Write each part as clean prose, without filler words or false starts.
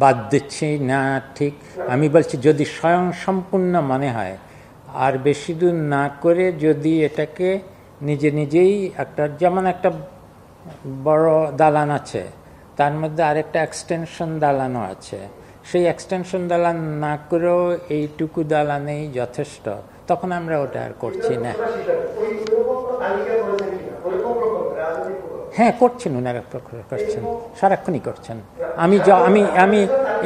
বাদ দিচ্ছি না ঠিক, আমি বলছি যদি স্বয়ং সম্পূর্ণ মনে হয় আর বেশি দূর না করে যদি এটাকে নিজে নিজেই একটা, যেমন একটা বড় দালান আছে তার মধ্যে আরেকটা এক্সটেনশন দালানও আছে, সেই এক্সটেনশন দালান না করেও এইটুকু দালানেই যথেষ্ট, তখন আমরা ওটা আর করছি না। হ্যাঁ করছেন, ওনারা করছেন, সারাক্ষণই করছেন। আমি আমি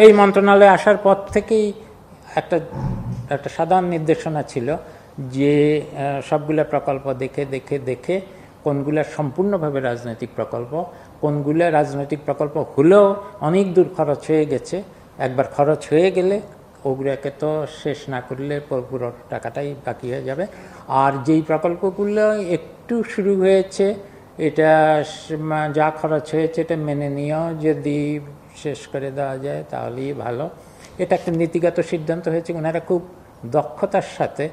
এই মন্ত্রণালয়ে আসার পর থেকেই একটা একটা সাধারণ নির্দেশনা ছিল যে সবগুলা প্রকল্প দেখে দেখে দেখে কোনগুলা সম্পূর্ণভাবে রাজনৈতিক প্রকল্প, কোনগুলা রাজনৈতিক প্রকল্প হলেও অনেক দূর খরচ হয়ে গেছে, একবার খরচ হয়ে গেলে ওগুলোকে তো শেষ না করলে পুরো টাকাটাই বাকি হয়ে যাবে, আর যেই প্রকল্পগুলো একটু শুরু হয়েছে এটা যা খরচ হয়েছে এটা মেনে নিয়েও যদি শেষ করে দেওয়া যায় তাহলেই ভালো। এটা একটা নীতিগত সিদ্ধান্ত হয়েছে, ওনারা খুব দক্ষতার সাথে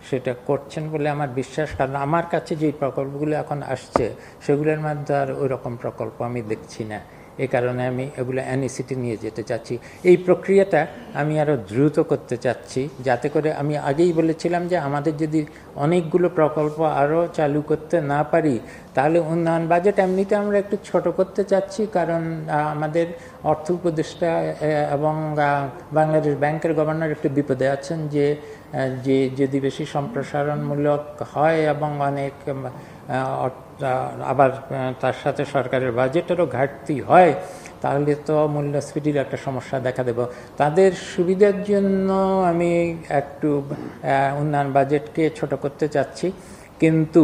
সেটা করছেন বলে আমার বিশ্বাস, কারণ আমার কাছে যেই প্রকল্পগুলো এখন আসছে সেগুলোর মধ্যে আর ওই রকম প্রকল্প আমি দেখছি না। এই কারণে আমি এগুলো অ্যানিসিটি নিয়ে যেতে চাচ্ছি। এই প্রক্রিয়াটা আমি আরও দ্রুত করতে চাচ্ছি, যাতে করে, আমি আগেই বলেছিলাম যে আমাদের যদি অনেকগুলো প্রকল্প আরও চালু করতে না পারি তাহলে উন্নয়ন বাজেট এমনিতে আমরা একটু ছোট করতে চাচ্ছি, কারণ আমাদের অর্থ উপদেষ্টা এবং বাংলাদেশ ব্যাংকের গভর্নর একটু বিপদে আছেন যে যদি বেশি সম্প্রসারণমূলক হয় এবং অনেক আবার তার সাথে সরকারের বাজেটেরও ঘাটতি হয় তাহলে তো মূল্যস্ফীতির একটা সমস্যা দেখা দেব। তাদের সুবিধার জন্য আমি একটু উন্নয়ন বাজেটকে ছোট করতে চাচ্ছি, কিন্তু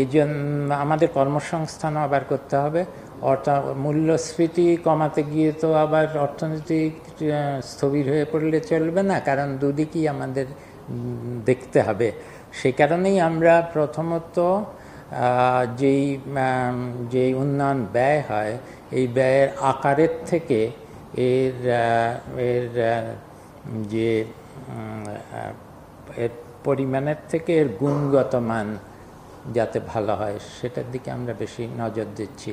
এই জন্য আমাদের কর্মসংস্থানও আবার করতে হবে। অর্থাৎ মূল্যস্ফীতি কমাতে গিয়ে তো আবার অর্থনীতি স্থবির হয়ে পড়লে চলবে না, কারণ দুদিকই আমাদের দেখতে হবে। সেই কারণেই আমরা প্রথমত যেই উন্নয়ন ব্যয় হয় এই ব্যয়ের আকারের থেকে এর যে এর পরিমাণের থেকে এর গুণগত মান যাতে ভালো হয় সেটার দিকে আমরা বেশি নজর দিচ্ছি।